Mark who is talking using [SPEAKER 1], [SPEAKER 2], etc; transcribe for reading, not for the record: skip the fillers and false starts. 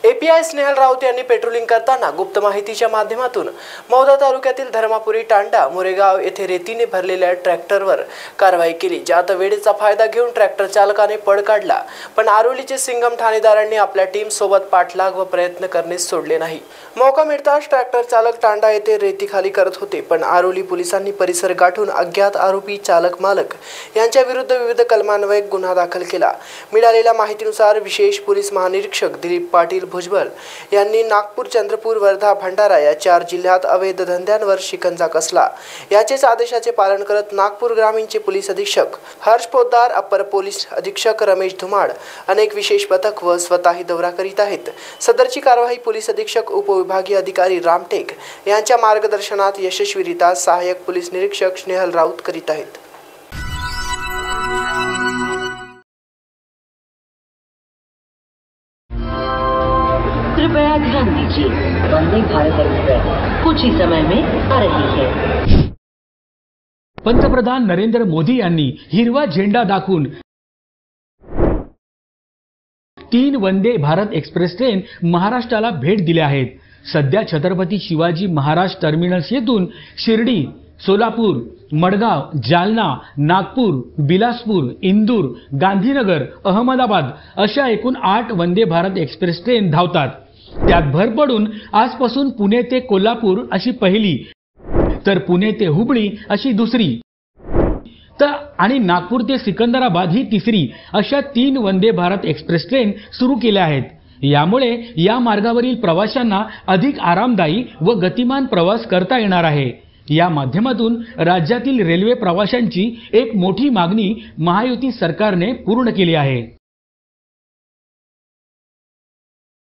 [SPEAKER 1] API Snehal Raut यांनी patrolling करताना गुप्त माहितीच्या माध्यमातून मौदा तालुक्यातील धर्मापुरी तांडा मोरेगाव येथे रेतीने भरलेल्या ट्रॅक्टरवर कारवाई केली, ज्यात वेळेचा फायदा घेऊन ट्रॅक्टर चालकाने पळ काढला। पण आरोलीचे सिंगम ठाणेदारांनी आपल्या टीम सोबत पाठलाग व प्रयत्न करणे सोडले नाही। मौका मिळताच ट्रॅक्टर चालक तांडा येथे रेती खाली करत होते, पण आरोली पोलिसांनी परिसर गाठून अज्ञात आरोपी चालक मालक यांच्या विरुद्ध विविध कलमान्वये गुन्हा दाखल केला। मिळालेल्या माहितीनुसार विशेष पोलीस महानिरीक्षक दिलीप पाटील भुजबळ यांनी नागपूर, चंद्रपूर, वर्धा, भंडारा या 4 जिल्ह्यात अवैध धंद्यांवर शिकंजा कसला। याचेच आदेशाचे पालन करत नागपूर ग्रामीणचे पोलीस अधीक्षक हर्ष पोद्दार, अपर पोलीस अधीक्षक रमेश धुमाड अनेक विशेष पथक व स्वतःही दौरा करीत आहेत। सदरची कारवाई पोलीस अधीक्षक उपविभागीय अधिकारी रामटेक यांच्या मार्गदर्शनात यशस्वीरित्या सहाय्यक पोलीस निरीक्षक स्नेहल राऊत करीत आहेत।
[SPEAKER 2] कृपया ध्यान दीजिए, वंदे भारत एक्सप्रेस कुछ ही समय में आ रही है।
[SPEAKER 3] पंतप्रधान नरेंद्र मोदी यांनी हिरवा झेंडा दाखवून 3 वंदे भारत एक्सप्रेस ट्रेन महाराष्ट्राला भेट दिल्या आहेत। सध्या छत्रपती शिवाजी महाराज टर्मिनस येथून शिर्डी, सोलापूर, मडगाव, जालना, नागपूर, बिलासपूर, इंदूर, गांधीनगर, अहमदाबाद अशा एकूण 8 वंदे भारत एक्सप्रेस ट्रेन धावतात। त्यात भर पडून आजपासून पुणे ते कोल्हापूर अशी पहिली, तर पुणे ते हुबळी अशी दुसरी, आणि नागपूर ते सिकंदराबाद ही तिसरी अशा 3 वंदे भारत एक्सप्रेस ट्रेन सुरू केल्या आहेत। यामुळे या मार्गावरील प्रवाशांना अधिक आरामदायी व गतिमान प्रवास करता येणार आहे। या माध्यमातून राज्यातील रेल्वे प्रवाशांची एक मोठी मागणी महायुती सरकारने पूर्ण केली आहे।